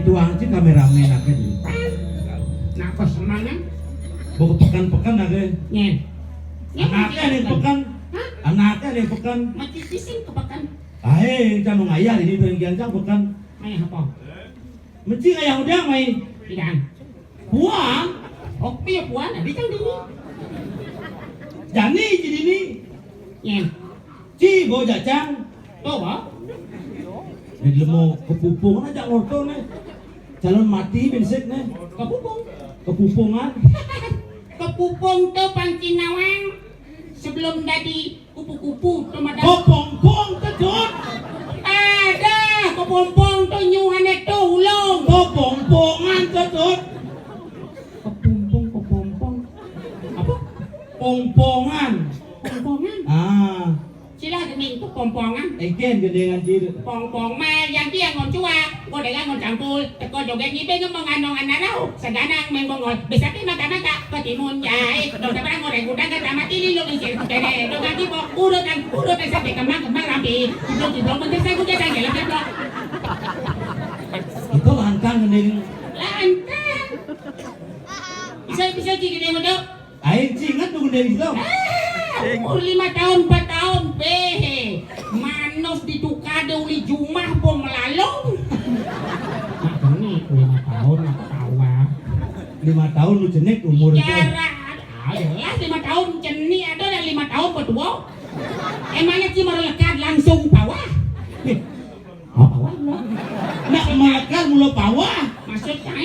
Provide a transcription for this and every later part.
tuang sih kameramen aja di. Napa semangat? Bawa pekan-pekan aja. Nyen. Anaknya nih pekan. Anaknya nih pekan. Mati sising kepakan. Ahe, jangan ngayah ini bagian jang pekan. Ayah apa? Mesti ayah udah main. Tidak. Buang. Oh, piye puan? Di kang dini. Jani jadi ini. Nyen. Ci bawa jacang. Tuh, ba? Jadi mau kepupung aja orto nih. Calon mati bensek nih. Kepupung. Kepupungan. Kepupung tuh pancinawang. Sebelum jadi kupu-kupu tuh madam. Kopong-pong kedut. Ada kepompong tuh nyuhane tuh ulung. Kopong-pongan kedut. Kepompong. Apa? Pongpongan. Pompongan. Ah, Sila gening tuh pompongan. eken gedengan ciri. Pong mah yang dia ngon cua, gua dengan ngon cangkul, teko joget ngibe ngomong anong anarau, seganang mengbongol, bisa pi mata-mata, ketimun jai, dong seberang goreng gudang kata mati li lo isir kene, dong ganti po, urutan sampai kembang rapi, belum menjadi saya saya gelap gelap. Itu lantang gening. Lantang. Bisa gini modal. Aing ingat tuh gening itu. Umur 5 tahun, 4 tahun, behe. Manos ditukade uli jumah bom melalong. Nah, ini 5 tahun aku tahu ah. 5 tahun lu jenek umur itu. Jarak, jelas 5 tahun ceni ada yang 5 tahun berdua. Emangnya cuma lekat langsung bawah? Bawah lo? Nak melekat mulu bawah. Maksudnya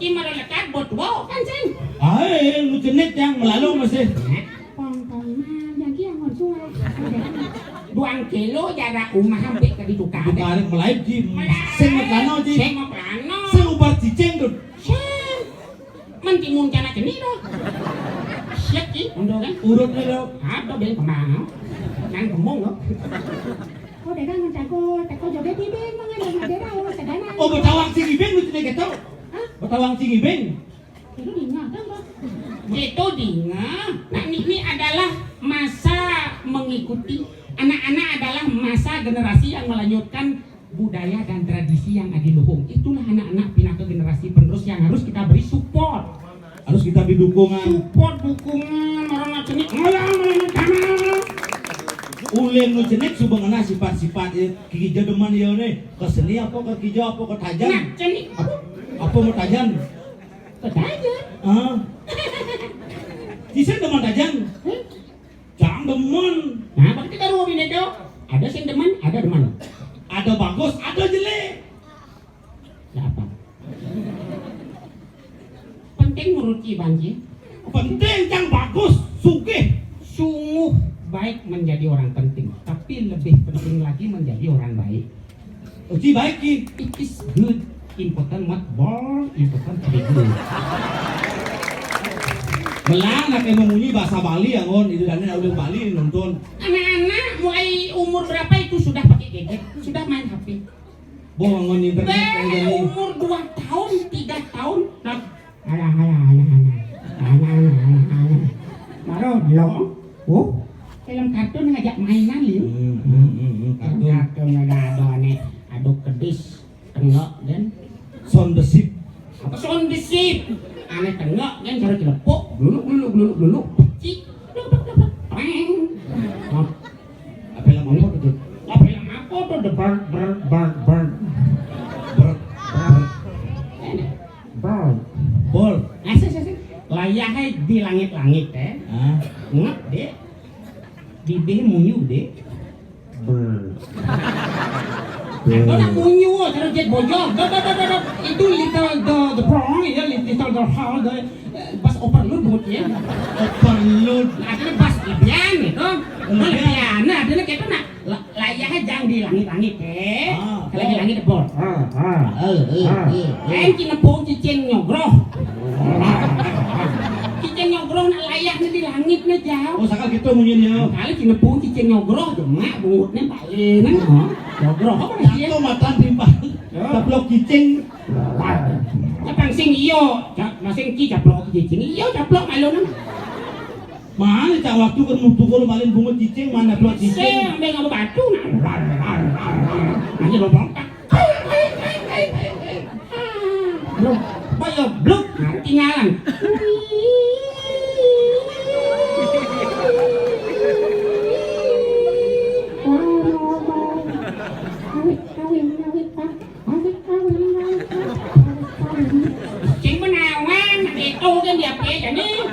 cuma lekat berdua kan ceng? Aing lu jenek yang melalui masih. Duang kilo jarak rumah hampir ke ditukar. Bukan melayu ji. Sing meklano ji. Sing meklano. Sing ubar cicing tuh. Sing. Mentimun cana ceni doh. Siap ji, undo kan? Urutnya dong. Ada ben kemana? Nang kembung loh. Oh, dagang mencago, teko joget di ben mangan daerah sedana. Oh, betawang sing ibeng lu jenek itu. Betawang sing ibeng. Itu dinga kan, Bang? Itu dinga. Nah, ini adalah masa mengikuti anak-anak adalah masa generasi yang melanjutkan budaya dan tradisi yang adiluhung. Itulah anak-anak pindah ke generasi penerus yang harus kita beri support. Harus kita beri dukungan. Support, dukungan, orang cenik, Uleng lu jenek sudah ngena sifat-sifat kiki jademan ya nih. Ke seni apa ke kijau apa ke tajan? Nah, cenik, Apa mau tajan? kedajan. Ah. Kisah deman tajan. Jangan demen. Nah, berarti kita ruang ini tuh. Ada sing demen, ada demen. Ada bagus, ada jelek. Ya apa? Penting menurut Banji. Penting yang bagus, sugih. Sungguh baik menjadi orang penting, tapi lebih penting lagi menjadi orang baik. Uji baik ki. It is good, important not more important to be good. Melang nak memunyi bahasa Bali ya ngon, itu dan udah Bali nonton. Anak-anak mulai umur berapa itu sudah pakai gadget, sudah main HP. Bohong ngon internet yang jadi. Umur 2 tahun, 3 tahun, nah, alah. Baru belum. Oh, film kartun ngajak mainan liu. Kartun ada nih, aduk kedis, tengok dan Sound the ship. apa sound the ship. Aneh tengok kan cara celepok, dulu, cik, peng. Apa yang mau itu? Apa yang apa tuh the bird. Bol. Asik. Layahnya di langit-langit Ah. Ngep deh. Di beh munyu deh. Aku nak munyu, cara jet bojong. Itu little the prong ya, little the how the bas overload buat ya. Overload. Ada bas lebihan gitu. Lebihan. Nah, ada kita nak layahnya jangan di langit-langit Kalau di langit bor. Cina po cicing nyogroh. Cicing nyogroh nak layahnya di langit na jauh. Oh, sakal gitu munyin ya. Kali cina po cicing nyogroh cuma bungutnya palingan. Nyogroh apa lagi ya? Itu matan timpah. Taplok cicing. Capang sing iyo, masing ki caplok cicing iyo caplok malu nang. Mana cak waktu kan mukul malin bungut cicing mana plot cicing. Sing ambil ngapa batu nang. Nanti lobong. Blok, boyo blok, nah tinggalan. Cing menawan, itu kan dia pede nih.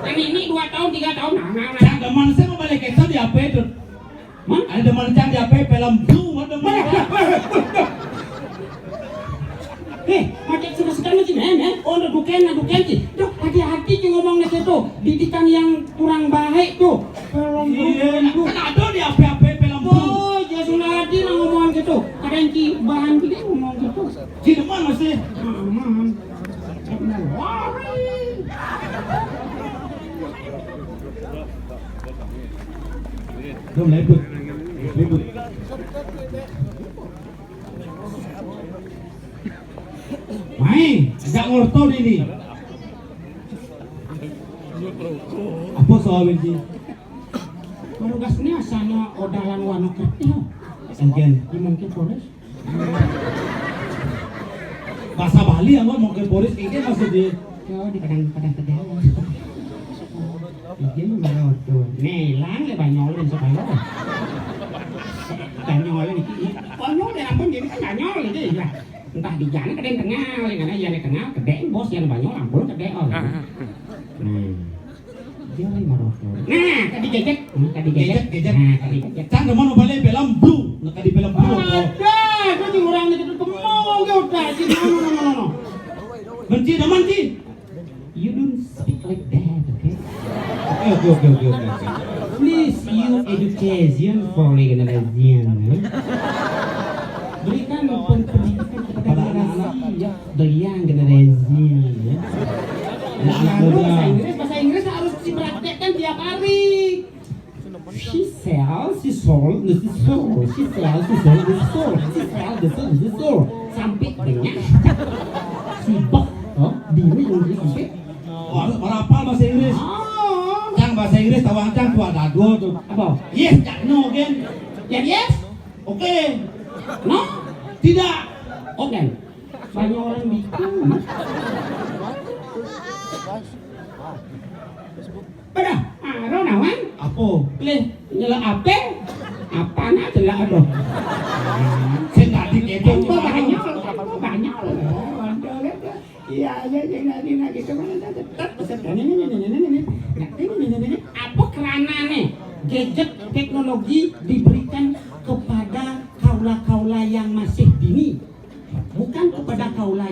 Yang ini 2 tahun, 3 tahun, nah. Cang deman saya mau balik itu di apa itu? Hah? Ada deman cang di apa film blue ada deman. Macam sekarang macam mana? Oh, duken sih. Dok, hati-hati sih ngomongnya itu. Didikan yang kurang baik tuh. Iya, kan ada di apa film blue. Oh, ya sudah hati lah ngomong gitu. Kadang ki bahan kita ngomong gitu. Si deman masih. Aman. Belum lebut. Main, agak ngorto ini. Apa soal ini? Kalau gasnya asalnya odalan warna kertil. Engken. Mungkin Polres. Bahasa Bali yang mau ke Boris ini maksud dia. Yo di kadang-kadang terdewa. Ini melewat tuh. Nelang le banyolin supaya. Banyolin iki. Banyol dan ampun jadi kan banyol gitu ya. Entah di jalan kadang tengah, karena yang tengah kedek bos yang banyol ampun kedek oh. Dia lagi marah. Nah, tadi gadget. Gadget. Nah, tadi gadget. Cang deman mau balik film blue, nak di film blue. Ada, kau di orang itu kemau kau dah. No. Benci deman ci. You don't speak like that, okay? Oke. Please use education for generation. Berikan pendidikan kepada generasi ya, the young generation. Ya. Bahasa Inggris harus dipraktekkan tiap hari. She sells, she sold, she sold, she sells, she sold, she sold, she sells, she sold, she sold. Sampai dengan si bok, diri yang sampai. Orang apa bahasa Inggris? Cang bahasa Inggris tawang cang tuh ada dua tuh. Apa? Yes, cang no kan? Yes? Oke. No? Tidak. Oke. Banyak orang bikin. Pada, nawan? Apa? Leh, nyela apa? Apa nak celak aduh? Saya nggak dikepo. Banyak. Iya, gitu apa kerana nih gadget teknologi diberikan kepada kaula-kaula yang masih dini, bukan kepada kaula yang